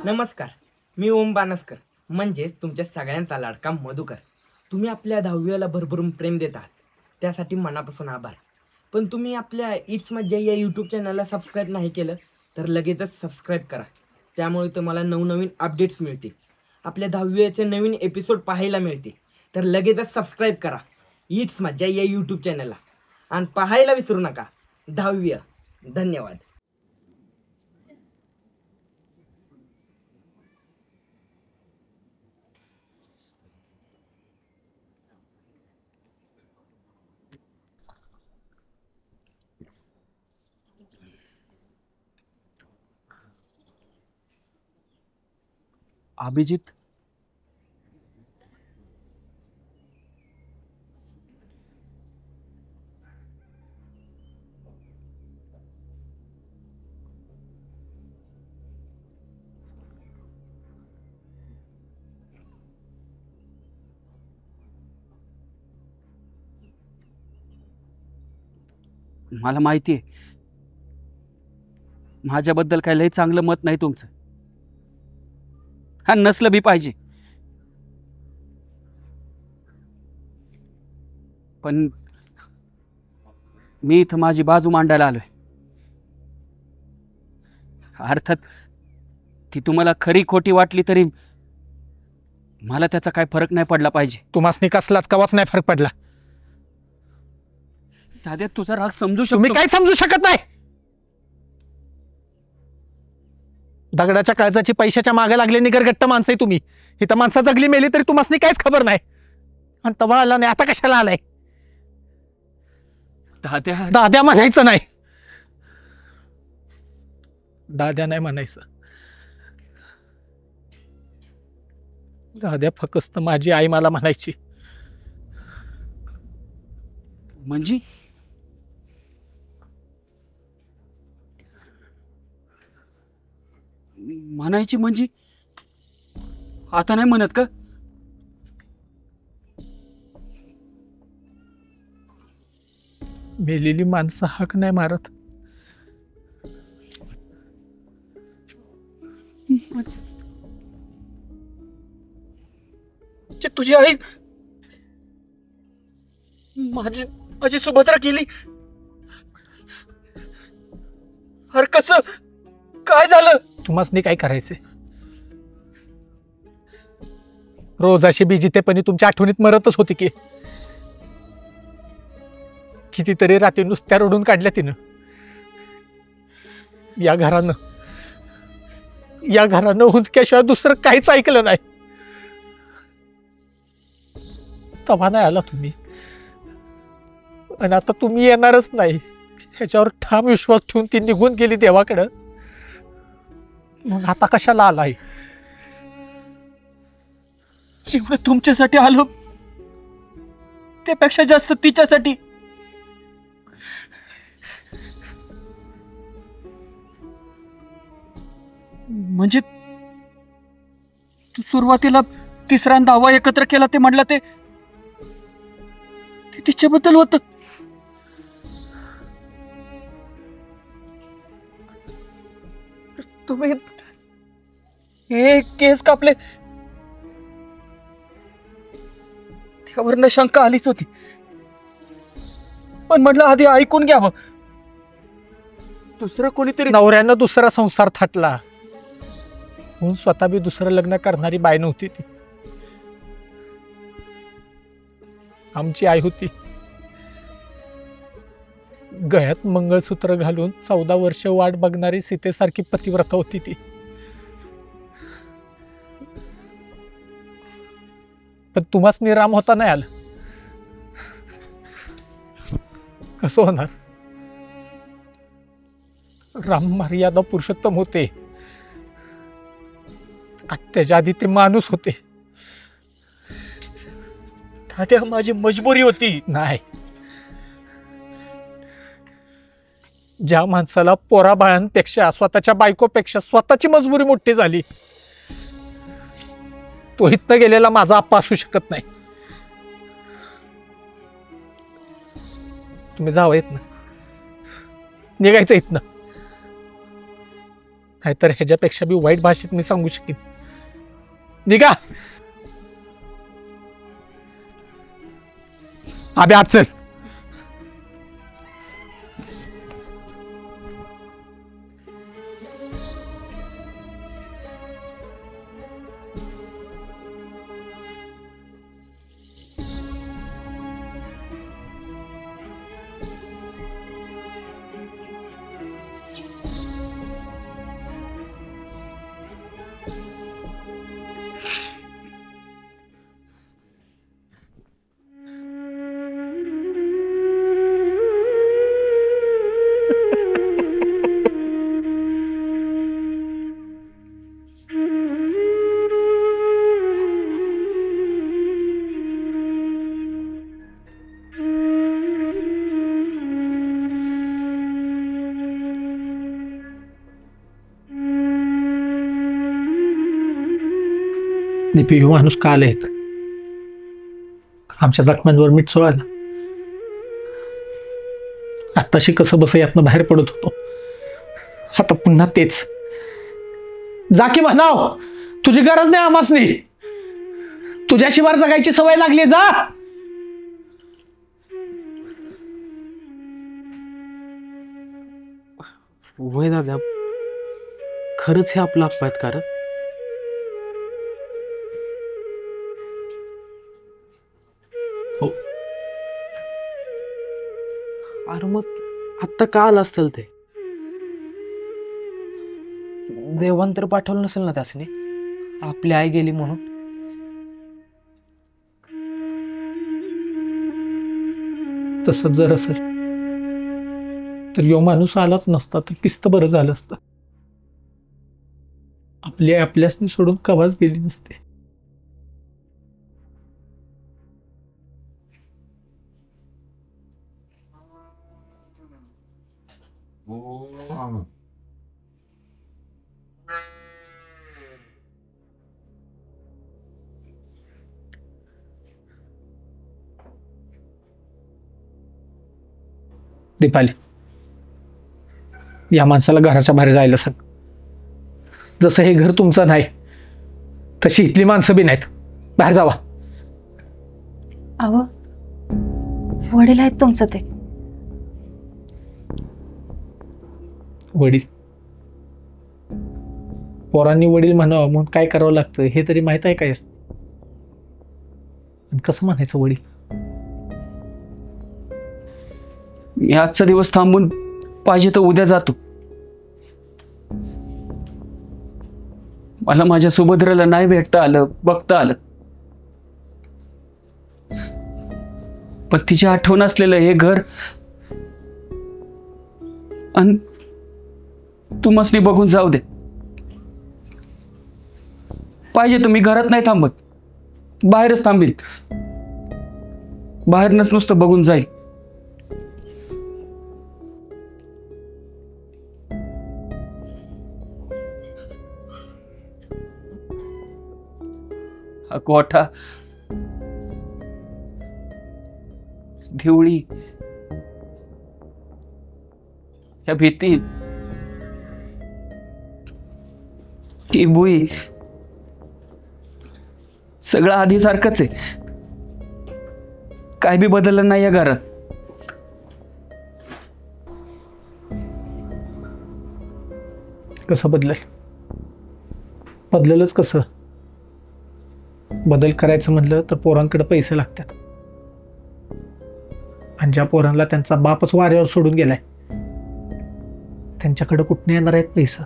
नमस्कार, मी ओम बानसकर म्हणजेच तुमच्या सगळ्यांचा लाडका मधुकर। तुम्ही आपल्या 10वीला भरभरून प्रेम देत आहात त्यासाठी मनापासून आभार। पण तुम्ही आपल्या इट्स मज्जा या यूट्यूब चॅनलला सबस्क्राईब नाही केलं तर लगेचच सबस्क्राईब करा, त्यामुळे तुम्हाला नवनवीन अपडेट्स मिळतील, आपल्या 10वीचे नवीन एपिसोड पाहायला मिळतील। तर लगेचच सबस्क्राईब करा इट्स मज्जा या यूट्यूब चॅनलला आणि पाहायला विसरू नका 10वी। धन्यवाद। अभिजित, मला माहिती आहे माझ्याबद्दल काही लय चांगलं मत नाही तुमचं, हा नसलं बी पाहिजे। पण मी इथं माझी बाजू मांडायला आलोय। अर्थात ती तुम्हाला खरी खोटी वाटली तरी मला त्याचा काय फरक नाही पडला पाहिजे। तुम्हासनी कसलाच कवाच नाही फरक पडला। दादा तुझा राग समजू शकतो, तुम्ही काय समजू शकत नाही। दगडाच्या काळजाची पैशाच्या मागे लागले निगरगट्ट माणसं आहे तुम्ही। इथं माणसं जगली मेली तरी तुम्हासनी काहीच खबर नाही, आणि तवा आला नाही, आता कशाला आलाय? दाद्या दाद्या म्हणायचं नाही, दाद्या नाही म्हणायचं। दाद्या फक्त माझी आई मला म्हणायची। म्हणजे म्हणायची म्हणजे आता नाही म्हणत का? मेलेली माणसं हाक नाही मारत। तुझी आई माझी माझी सुभद्रा केली। अरे कसं काय झालं? तुम्हासनी काय करायचंय? रोज अशी बिजितेपणी तुमच्या आठवणीत मरतच होती की कितीतरी रात्री नुसत्या रडून काढल्या तिनं। या घरानं हुंदक्याशिवाय दुसरं काहीच ऐकलं नाही। तवा नाही आला तुम्ही, आणि आता तुम्ही येणारच नाही ह्याच्यावर ठाम विश्वास ठेवून ती निघून गेली देवाकडं। मग आता कशाला आलाय? जेवढं तुमच्यासाठी आलो त्यापेक्षा जास्त तिच्यासाठी। म्हणजे तू सुरुवातीला तिसरा आणि 10वा एकत्र केला ते म्हणला ते तिच्याबद्दल होतं। तुम्ही हे केस कापले त्यावरनं शंका आलीच होती, पण म्हटलं आधी ऐकून घ्यावं। दुसरं कोणीतरी नवऱ्यानं दुसरा संसार थाटला म्हणून स्वतः बी दुसरं लग्न करणारी बाई नव्हती ती, आमची आई होती। गळ्यात मंगळसूत्र घालून 14 वर्ष वाट बघणारी सीतेसारखी पतिव्रता होती ती। पण तुम्हासनी राम होता नाही आला, कसं होणार? राम मर्यादा पुरुषोत्तम होते, त्याच्या आधी ते माणूस होते। तात्या माझी मजबुरी होती। नाही, ज्या माणसाला पोराबाळांपेक्षा स्वतःच्या बायकोपेक्षा स्वतःची मजबुरी मोठी झाली तो इथनं गेलेला माझा आप्पा असू शकत नाही। तुम्ही जावं इथनं, निघायचं इथनं, नाहीतर ह्याच्यापेक्षा बी वाईट भाषेत मी सांगू शकेन. निघा. अबे आज चल. दीपी माणूस का आले आमच्या जखमांवर मीठ सोळालं. आत्ताशी कसं बस यातनं बाहेर पडत होतो, आता पुन्हा तेच. जा की म्हणाव, तुझी गरज नाही आमासनी. तुझ्याशिवाय जगायची सवय लागली. जा. वय दादा, खरंच हे आपलं अप्पा आहेत कारण? हो. अरे मग आत्ता का आलं असतील ते? देवांतर पाठवलं नसेल ना त्यासने? आपली आई गेली म्हणून? तसंच जर असेल तर यो माणूस आलाच नसता तर किस्त बरं झालं असतं. आपली आई आपल्यासनी सोडून कवाच गेली नसते. दीपाली, या माणसाला घराच्या बाहेर जायला सांग. जसं हे घर तुमचं नाही तशी इथली माणसं बी नाहीत. बाहेर जावा. अहो, वडील आहेत तुमचं ते. वडील? पोरांनी वडील म्हणावं म्हणून काय करावं लागतं हे तरी माहित आहे काय? कसं म्हणायचं वडील? मी आजचा दिवस थांबून पाहिजे तर उद्या जातो. मला माझ्या सुभद्रेला नाही भेटता आलं, बघता आलं, पण तिची आठवण असलेलं हे घर आणि तुम्हासनी बघून जाऊ दे. पाहिजे तर मी घरात नाही थांबत, बाहेरच थांबील. बाहेरनच नुसतं बघून जाईल. हा कोठा, देवळी, या भीती, ही भुई, सगळं आधीसारखंच आहे. काय बी बदललं नाही या घरात. कसं बदलेल? बदलेलच कसं? बदल करायचं म्हणलं तर पोरांकडे पैसे लागतात, आणि ज्या पोरांना त्यांचा बापच वाऱ्यावर सोडून गेलाय त्यांच्याकडे कुठने येणार आहेत पैसा?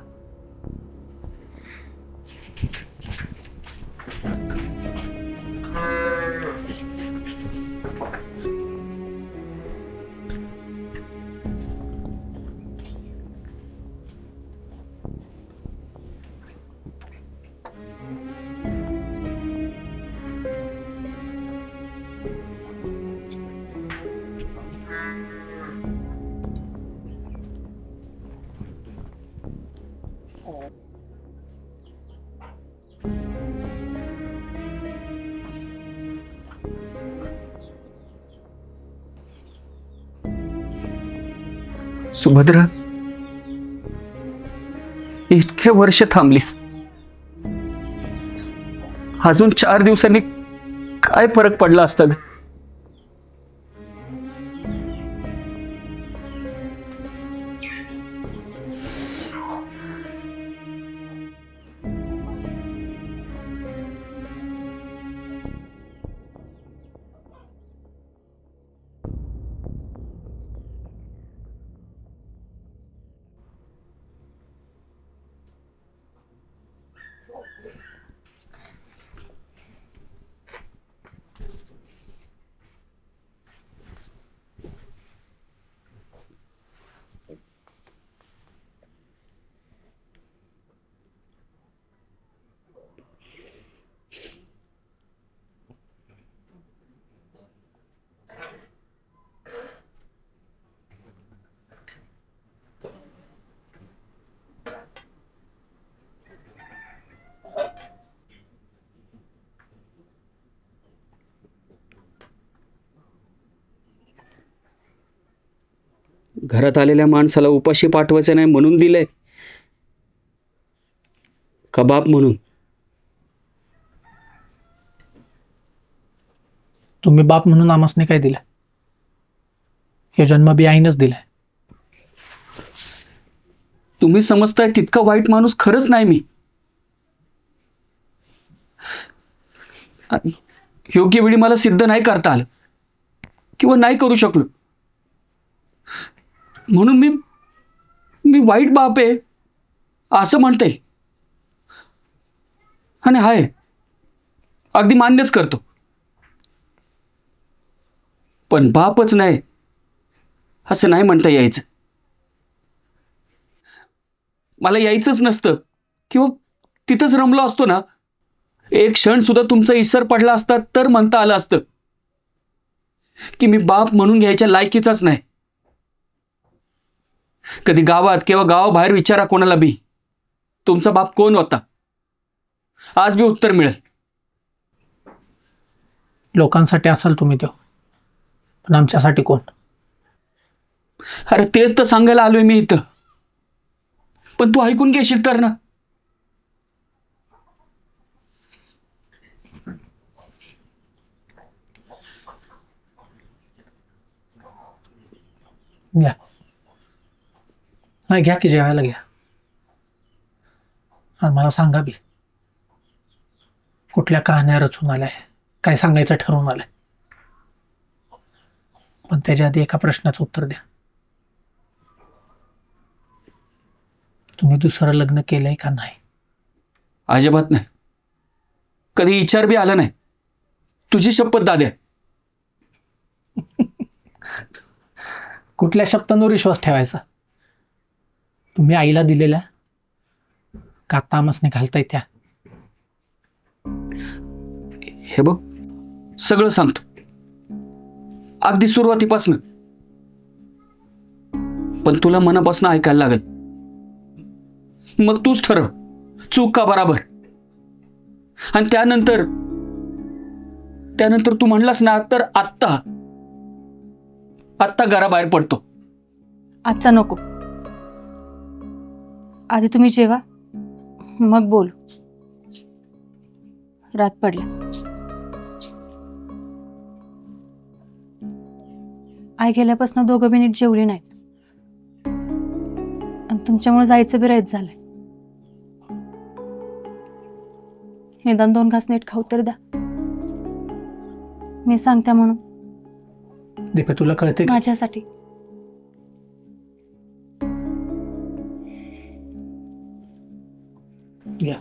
सुभद्रा, इतके वर्ष थांबलीस, अजून 4 दिवसांनी काय फरक पडला असता ग? घरात आलेल्या माणसाला उपाशी पाठवायचं नाही म्हणून दिलंय का बाप म्हणून? तुम्ही बाप म्हणून आमासने काय दिलं? हे जन्म बी आईनच दिलाय. तुम्ही समजताय तितका वाईट माणूस खरंच नाही मी. योग्य वेळी मला सिद्ध नाही करता आलं किंवा नाही करू शकलो म्हणून मी वाईट बाप आहे असं म्हणता येईल. आणि हाय, अगदी मान्यच करतो. पण बापच नाही असं नाही म्हणता यायचं. मला यायचंच नसतं किंवा तिथंच रमलो असतो ना, एक क्षण सुद्धा तुमचा इसर पडला असता तर म्हणता आलं असतं की मी बाप म्हणून घ्यायच्या लायकीचाच नाही. कधी गावात किंवा गावाबाहेर विचारा कोणाला बी, तुमचा बाप कोण होता, आज बी उत्तर मिळेल. लोकांसाठी असाल तुम्ही तो, पण आमच्यासाठी कोण? अरे तेच तर सांगायला आलोय मी इथं. पण तू ऐकून घेशील तर ना. घ्या, नाही घ्या की जेवायला घ्या. आणि मला सांगा बी, कुठल्या कहाण्या रचून आलाय, काय सांगायचं ठरवून आलंय. पण त्याच्या आधी एका प्रश्नाचं उत्तर द्या. तुम्ही दुसरं लग्न केलंय का नाही? अजिबात नाही. कधी विचार बी आला नाही. तुझी शपथ दाद्या. कुठल्या शब्दांवर विश्वास ठेवायचा? तुम्ही आईला दिलेल्या का आता आमसने घालताय त्या? हे बघ, सगळं सांगतो अगदी सुरुवातीपासनं. पण तुला मनापासून ऐकायला लागेल. मग तूच ठरव चूक का बराबर. आणि त्यानंतर तू म्हणलास ना तर आत्ता घराबाहेर पडतो. आता नको, आधी तुम्ही जेवा, मग बोलू. रात पडला. आई गेल्यापासून दोघं बी नीट जेवली नाहीत आणि तुमच्यामुळे जायचं बी राहीत झालंय. निदान 2 घास नीट खाऊ तर द्या. मी सांगते म्हणून. दीपा, तुला कळते का? माझ्यासाठी. घ्या.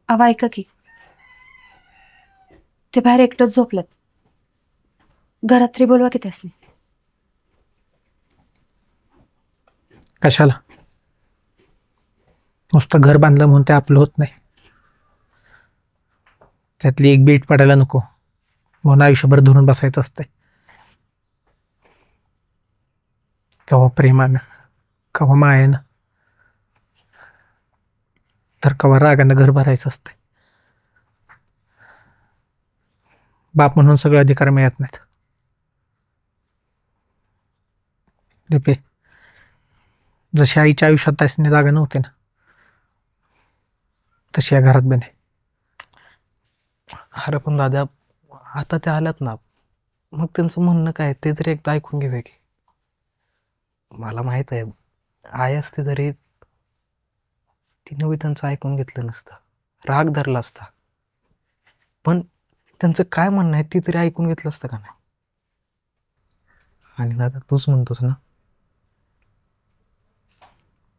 आवा ऐका की, ते बाहेर एकटंच झोपलं. घरात तरी बोलवा की त्यासनी. कशाला? नुसतं घर बांधलं म्हणून ते आपलं होत नाही. त्यातली एक बीट पडायला नको म्हणून आयुष्यभर धरून बसायचं असतंय. कवा प्रेमानं, कवा मायानं, तर कवा रागानं घर भरायचं असतंय. बाप म्हणून सगळे अधिकार मिळत नाहीत. दिपे, जशी आईच्या आयुष्यात त्यासनी जागा नव्हती ना, तशी या घरात बी नाही. अरे पण दादा, आता ते आल्यात ना, मग त्यांचं म्हणणं काय ते तरी एकदा ऐकून घेऊया की. मला माहित आहे, आई असते तरी तिनं बी त्यांचं ऐकून घेतलं नसतं, राग धरला असता. पण त्यांचं काय म्हणणं आहे ती तरी ऐकून घेतलं असतं का नाही? आणि दादा तूच म्हणतोस ना,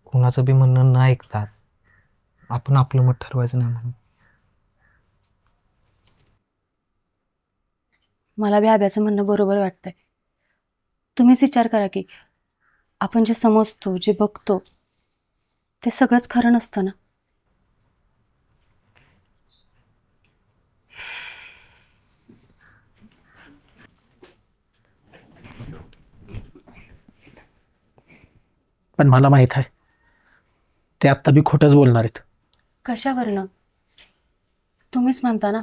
कुणाचं बी म्हणणं न ऐकतात आपण आपलं मत ठरवायचं नाही म्हणून. मला बी आब्याचं म्हणणं बरोबर वाटतंय. तुम्हीच विचार करा की आपण जे समजतो, जे बघतो, ते सगळंच खरं नसतं ना. पण मला माहित आहे ते आत्ता बी खोटंच बोलणार आहेत. कशावरनं? तुम्हीच म्हणता ना,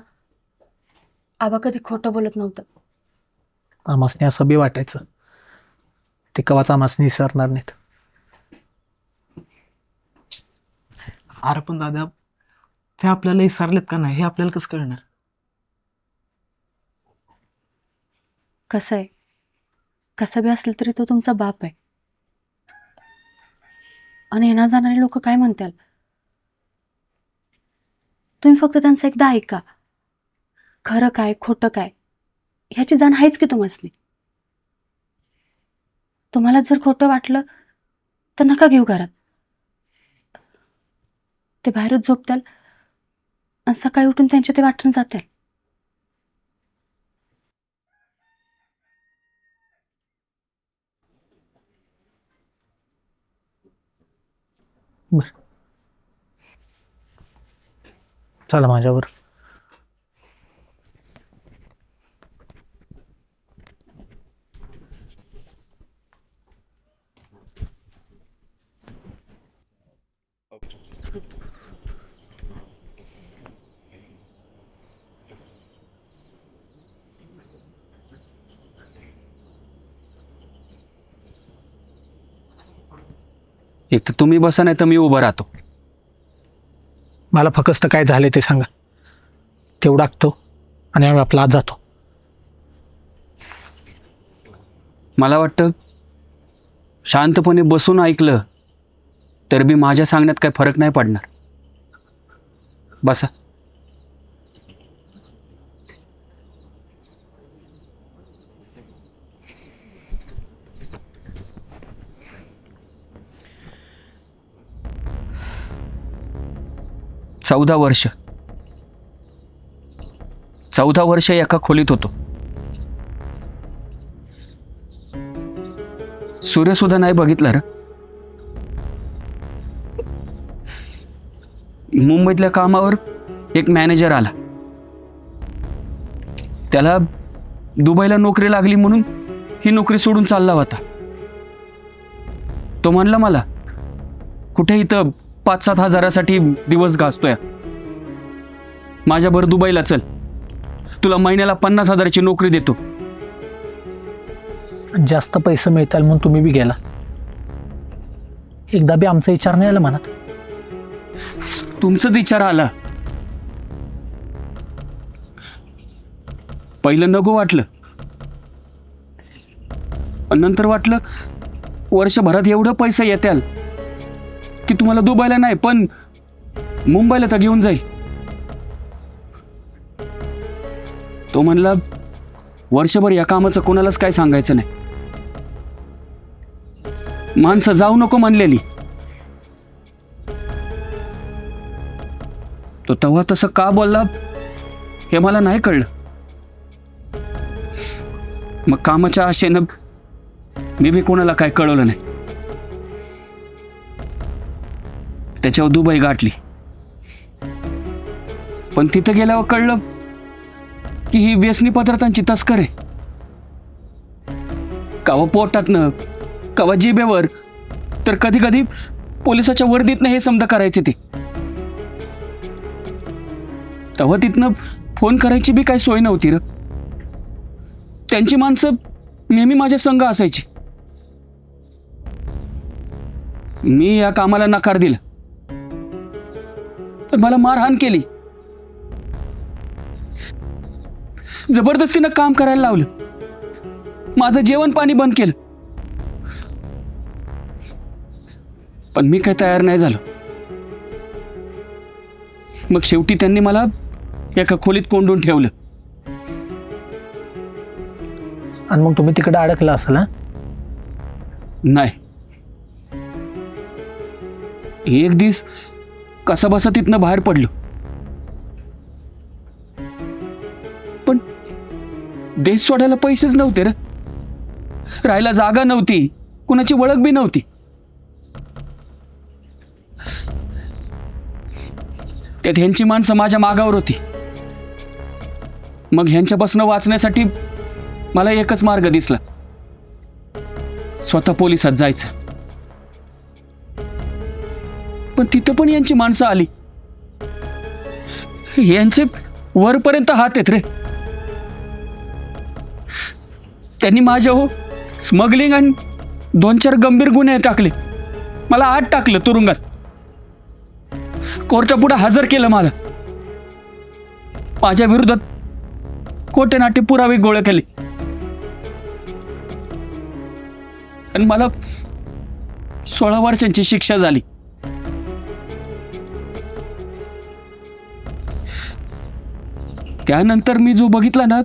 आबा कधी खोटं बोलत नव्हतं. आमासने असं बी वाटायचं ते कवाच आमासने विसरणार नाहीत. अरे पण दादा, ते आपल्याला विसरलेत का नाही हे आपल्याला कसं कळणार? कसं आहे, कसं बी असलं तरी तो तुमचा बाप आहे. आणि येणार जाणारे लोक काय म्हणतील, तुम्ही फक्त त्यांचं एकदा ऐका. खरं काय खोटं काय ह्याची जाण आहेच की तुम्हाला. तुम्हाला जर खोटं वाटलं तर नका घेऊ घरात. ते बाहेरच झोपतील आणि सकाळी उठून त्यांच्या ते वाटून जातील. चला माझ्यावर. एक तर तुम्ही बसा, नाही तर मी उभं राहतो. मला फक्त काय झाले ते सांगा, तेवढं टाकतो आणि आम्ही आपला आत जातो. मला वाटतं शांतपणे बसून ऐकलं तर बी माझ्या सांगण्यात काही फरक नाही पडणार. बसा. चौदा वर्ष एका खोलीत होतो. सूर्य सुद्धा नाही बघितला रे. मुंबईतल्या कामावर एक मॅनेजर आला. त्याला दुबईला नोकरी लागली म्हणून ही नोकरी सोडून चालला होता. तो म्हणला मला, कुठे इथं 5-7 हजारासाठी दिवस गाजतोय, माझ्याबरोबर दुबईला चल, तुला महिन्याला 50,000ची नोकरी देतो. जास्त पैसे मिळतील म्हणून तुम्ही बी गेला. एकदा बी आमचा विचार नाही आला मनात. तुमचं विचार आला. पहिलं नको वाटलं, पण नंतर वाटलं वर्षभरात एवढं पैसे येतील की तुम्हाला दुबईला नाही पण मुंबईला तर घेऊन जाईल. तो म्हणला, वर्षभर या कामाचं कोणालाच काय सांगायचं नाही. माणसं जाऊ नको म्हणलेली. तो तेव्हा तसं का बोलला हे मला नाही कळलं. मग कामाच्या आशेनं मी कोणाला काय कळवलं नाही. त्याच्यावर दुबई गाठली. पण तिथं गेल्यावर कळलं की ही व्यसनी पदार्थांची तस्कर आहे. कवा पोटातनं, कवा जिभेवर, तर कधी कधी पोलिसाच्या वर्दीतनं हे समजा करायचे ते. तेव्हा तिथनं फोन करायची बी काही सोय नव्हती र. त्यांची माणसं नेहमी माझ्या संग असायची. मी या कामाला नकार दिला तर मला मारहाण केली, जबरदस्तीनं काम करायला लावलं, माझं जेवण पाणी बंद केलं. पण मी काही तयार नाही झालो. मग शेवटी त्यांनी मला एका खोलीत कोंडून ठेवलं. आणि मग तुम्ही तिकडे अडकला असाल? नाही, एक दिवस कसा बसा तिथनं बाहेर पडलो. पण देश सोडायला पैसेच नव्हते रे, राहायला जागा नव्हती, कुणाची ओळख बी नव्हती. त्यात ह्यांची माणसं माझ्या मागावर होती. मग ह्यांच्यापासून वाचण्यासाठी मला एकच मार्ग दिसला, स्वतः पोलिसात जायचं. पण तिथं पण यांची माणसं आली. यांचे वरपर्यंत हात आहेत रे. त्यांनी माझ्या स्मगलिंग आणि 2-4 गंभीर गुन्हे टाकले. मला आत टाकलं तुरुंगात, कोर्टापुढे हजर केलं मला. माझ्या विरोधात खोटे नाटे पुरावे गोळा केले आणि मला 16 वर्षांची शिक्षा झाली. त्यानंतर मी जो बघितला ना,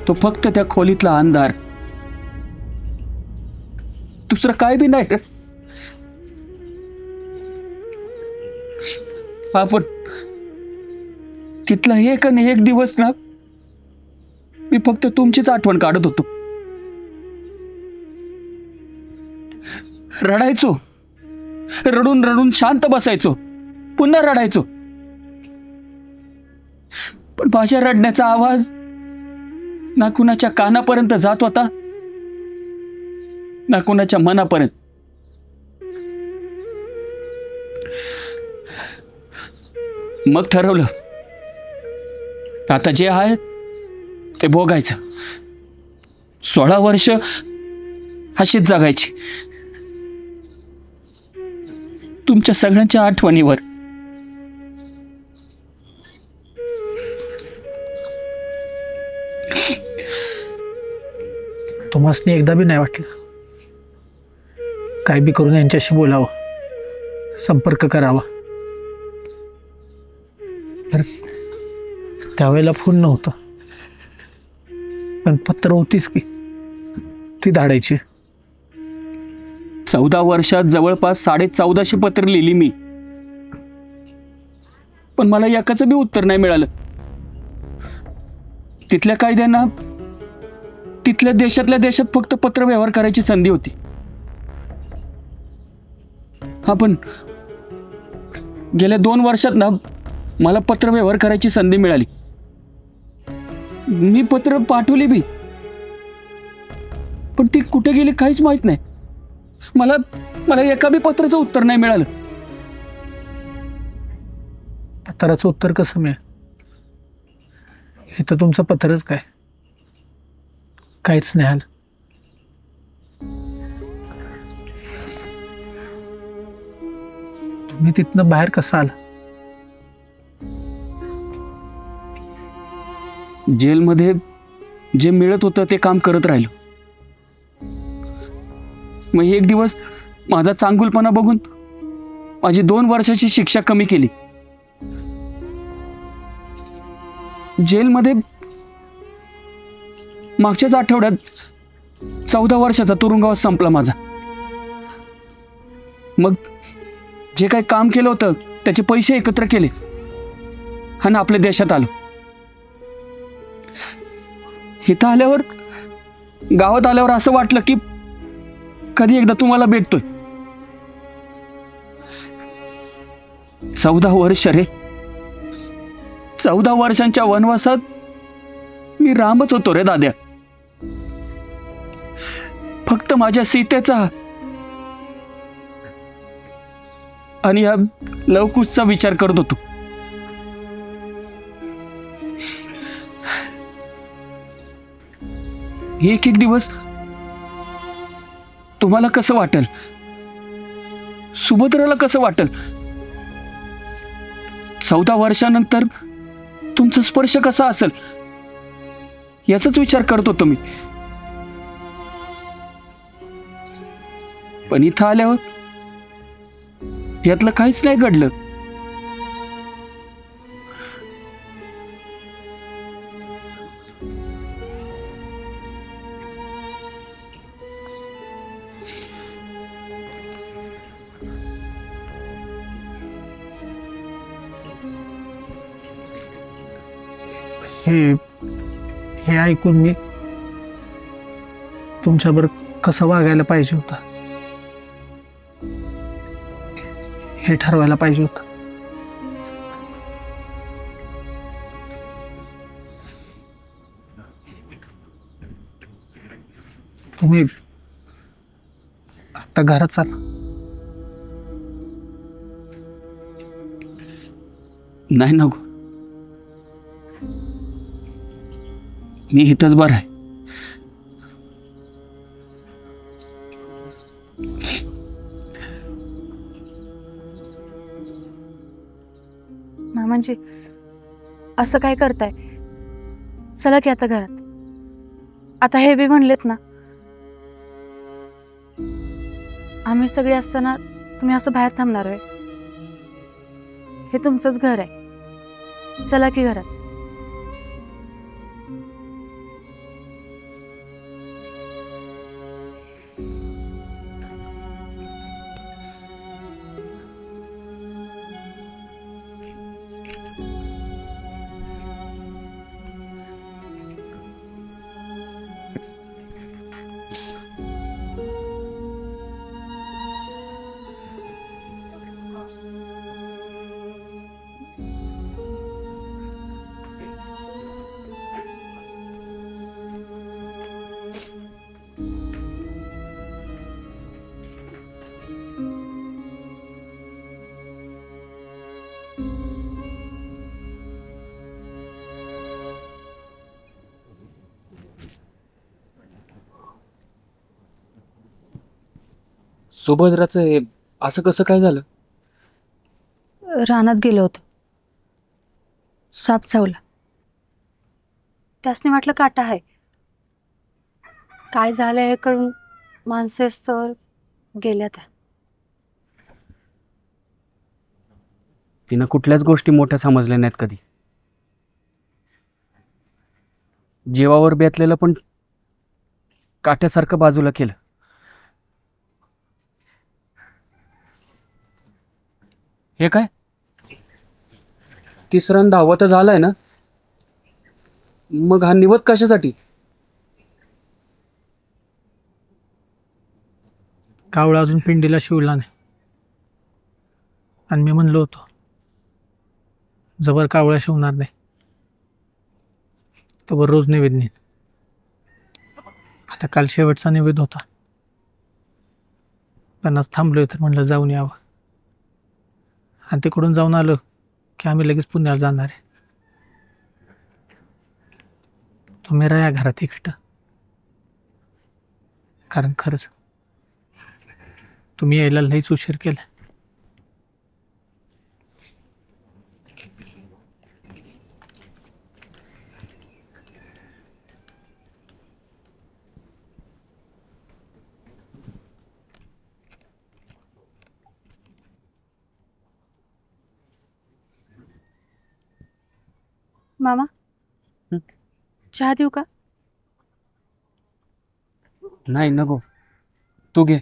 तो फक्त त्या खोलीतला अंधार, दुसरं काय बी नाही. आपण तिथला एक आणि एक दिवस ना, मी फक्त तुमचीच आठवण काढत होतो. रडायचो, रडून रडून शांत बसायचो, पुन्हा रडायचो. पण माझ्या रडण्याचा आवाज ना कुणाच्या कानापर्यंत जात होता, ना कुणाच्या मनापर्यंत. मग ठरवलं, आता जे आहे ते भोगायचं. 16 वर्ष अशीच जगायची तुमच्या सगळ्यांच्या आठवणीवर. तुम्हासनी एकदा बी नाही वाटलं काय बी करून यांच्याशी बोलावं, संपर्क करावा? त्यावेळेला फोन नव्हता, पण पत्र होतीच की, ती धाडायची. 14 वर्षात जवळपास 1450 पत्र लिहिली मी, पण मला एकाचं बी उत्तर नाही मिळालं. तिथल्या कायद्यांना तिथल्या देशातल्या देशात फक्त पत्र व्यवहार करायची संधी होती. हा, पण गेल्या 2 वर्षात ना मला पत्र व्यवहार करायची संधी मिळाली. मी पत्र पाठवली बी, पण ती कुठे गेली काहीच माहित नाही. मला एका बी पत्राचं उत्तर नाही मिळालं. पत्राचं उत्तर कसं मिळेल? हे तर तुमचं पत्रच काय, काहीच नाही आलं. तुम्ही तिथनं बाहेर कसं आला? जेलमध्ये जे मिळत होतं ते काम करत राहिलो. मग एक दिवस माझा चांगुलपणा बघून माझी 2 वर्षाची शिक्षा कमी केली. जेलमध्ये मागच्याच आठवड्यात 14 वर्षाचा तुरुंगवास संपला माझा. मग जे काही काम केलं होतं त्याचे पैसे एकत्र केले आणि आपल्या देशात आलो. इथं आल्यावर, गावात आल्यावर असं वाटलं की कधी एकदा तुम्हाला भेटतोय. 14 वर्ष रे. 14 वर्षांच्या वनवासात मी रामच होतो रे दाद्या. फक्त माझ्या सीतेचा आणि या लवकुशचा विचार करत होतो. एक एक दिवस तुम्हाला कसं वाटेल, सुभद्राला कसं वाटेल, 14 वर्षानंतर तुमचा स्पर्श कसा असेल याचाच विचार करत होतो मी. पण इथं आल्यावर यातलं काहीच नाही घडलं. हे ऐकून मी तुमच्याबरोबर कसं वागायला पाहिजे होतं हे ठरवायला पाहिजे होतं. तुम्ही आता घरात चाला. नाही नको, मी इथंच बरं आहे. मामांजी असं काय करताय? चला की आता घरात. आता हे बी म्हणलेत ना, आम्ही सगळे असताना तुम्ही असं बाहेर थांबणार आहे? हे तुमचंच घर आहे. चला की घरात. सुभद्राचं हे असं कसं काय झालं? रानात गेलो होतो, साप चावला. त्यासनी वाटलं काटा आहे. काय झालंय हे कळून माणसे तर गेल्या. त्या तिनं कुठल्याच गोष्टी मोठ्या समजल्या नाहीत कधी. जीवावर बेतलेलं पण काट्यासारखं बाजूला केलं. हे काय, तिसरं 10वं तर झालंय ना, मग हा निवत कशासाठी? कावळा अजून पिंडीला शिवला नाही, आणि मी म्हणलो होतो जबर कावळा शिवणार नाही तोवर रोज नैवेद्य नेईन. आता काल शेवटचा नैवेद्य होता, पण आज थांबलोय तर म्हणलं जाऊन यावं. आणि तिकडून जाऊन आलो की आम्ही लगेच पुण्याला जाणार आहे. तुम्ही राहा घरात एकटं, कारण खरंच तुम्ही यायला लईच उशीर केला. मामा, चहा देऊ का? नाही नको, तू घे.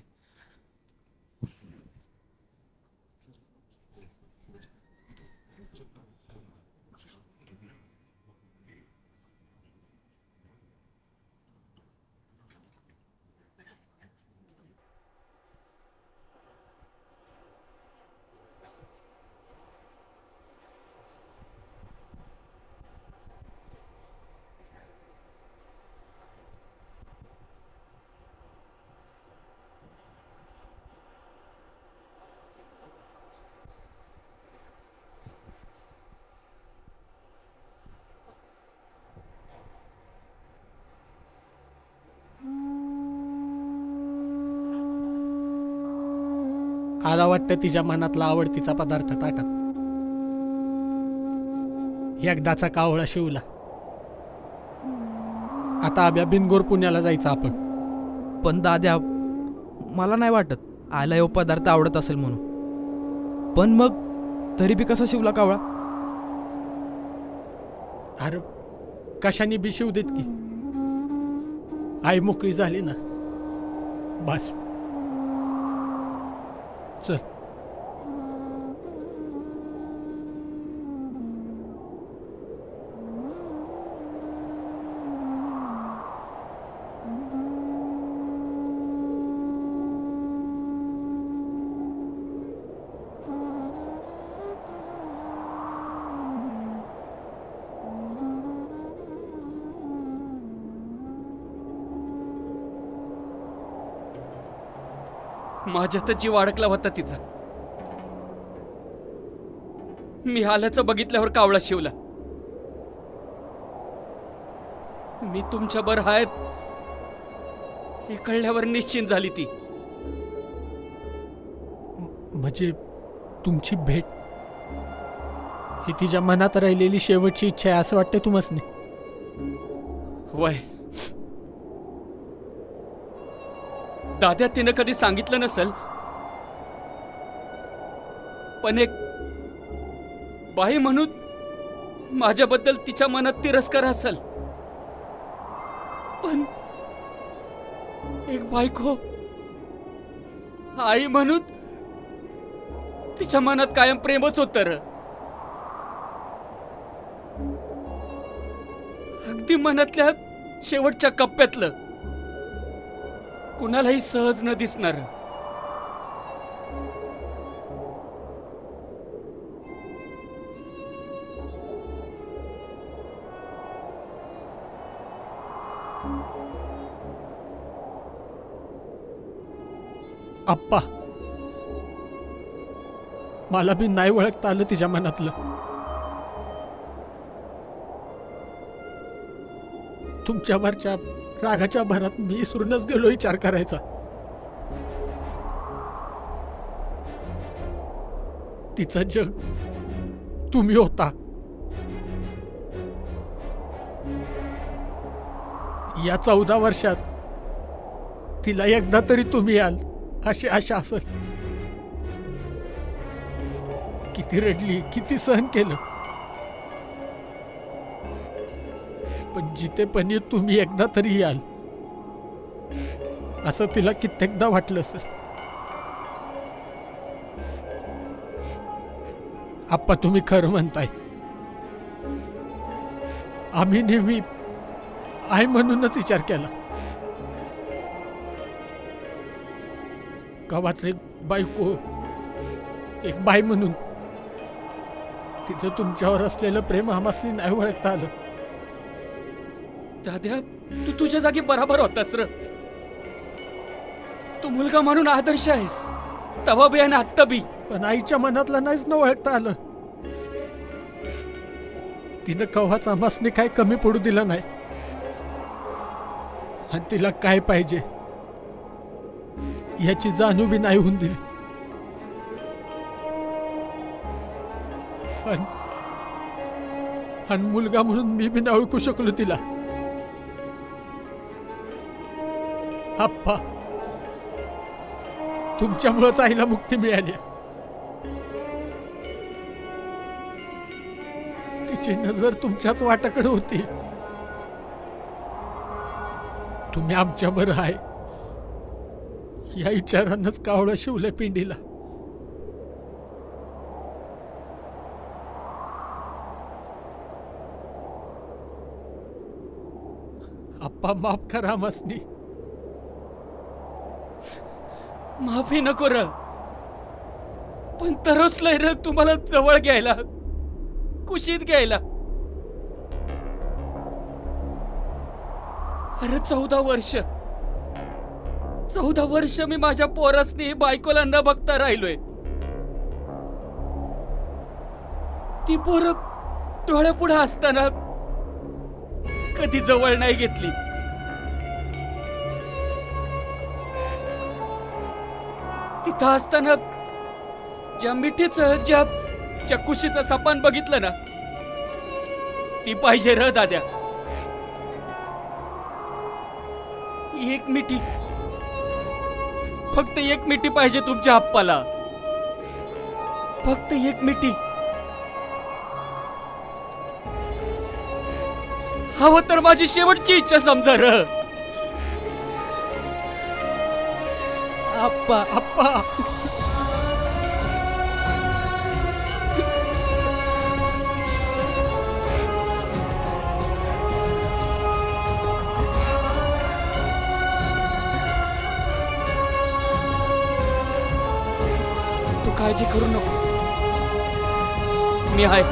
आला वाटतं तिच्या मनातला आवडतीचा पदार्थ ताटात. एकदाचा कावळा शिवला. आता आब्या बिनगोर पुण्याला जायचं आपण. पण दाद्या, मला नाही वाटत आयला यो पदार्थ आवडत असेल म्हणून. पण मग तरी बी कसा शिवला कावळा? अरे कशाने बी शिव देत की. आई मोकळी झाली ना, बस. चल. माझ्यातच जीव अडकला होता तिचा. मी आल्याचं बघितल्यावर कावळा शिवला. मी तुमच्या बर हाय हे कळल्यावर निश्चिंत झाली ती. म्हणजे तुमची भेट ही तिच्या मनात राहिलेली शेवटची इच्छा आहे असं वाटतं तुम्हाला? वय दाद्या, तिनं कधी सांगितलं नसल, पण एक बाई म्हणून माझ्याबद्दल तिच्या मनात तिरस्कार असेल. पण एक बायको, आई म्हणून तिच्या मनात कायम प्रेमच होतं र. अगदी मनातल्या शेवटच्या कप्प्यातलं, कुणालाही सहज न दिसणार. आप्पा, मला बी नाही ओळखता आलं तिच्या मनातलं. तुमच्यावरच्या रागाच्या भरात मी विसरूनच गेलो विचार करायचा. तिचं जग तुम्ही होता. या 14 वर्षात तिला एकदा तरी तुम्ही याल अशी आशा असेल. किती रडली, किती सहन केलं, पण जितेपणी तुम्ही एकदा तरी याल असं तिला कित्येकदा वाटलं सर. आप्पा, तुम्ही खरं म्हणताय. आम्ही नेहमी आई म्हणूनच विचार केला. गावाचं एक बायको, एक बाई म्हणून तिचं तुमच्यावर असलेलं प्रेम आम्हाला नाही ओळखता आलं. दाद्या, तू तुझ्या जागी बराबर होतास र. तू मुलगा म्हणून आदर्श आहेस, तवा बी आणि आत्ता बी. पण आईच्या मनातलं नाहीच न ओळखता आलं. तिनं कव्हाच आम्हासने काय कमी पडू दिलं नाही. आणि तिला काय पाहिजे याची जाणीव बी नाही होऊन दिली. आणि मुलगा म्हणून मी बी नाही ओळखू शकलो तिला. आप्पा, तुमच्यामुळेच आईला मुक्ती मिळाली. तिची नजर तुमच्याच वाटाकडे होती. तुम्ही आमच्या बरं आहे या विचारानंच कावळं शिवलं पिंडीला. आप्पा, माफ करा आम्हासनी. माफी नको र, पण तरसलंय र तुम्हाला जवळ घ्यायला, कुशीत घ्यायला. अरे 14 वर्ष मी माझ्या पोरासनी बायकोला न बघता राहिलोय. ती पोरं डोळ्यापुढे असताना कधी जवळ नाही घेतली. तिथं असताना ज्या मिठीचं ज्या कुशीचं सपान बघितलं ना, ती पाहिजे र दाद्या. एक मिठी, फक्त एक मिठी पाहिजे तुमच्या आप्पाला. फक्त एक मिठी. हवं तर माझी शेवटची इच्छा समजा र. आप्पा आप्पा. तू काळजी करू नको, मी आहे.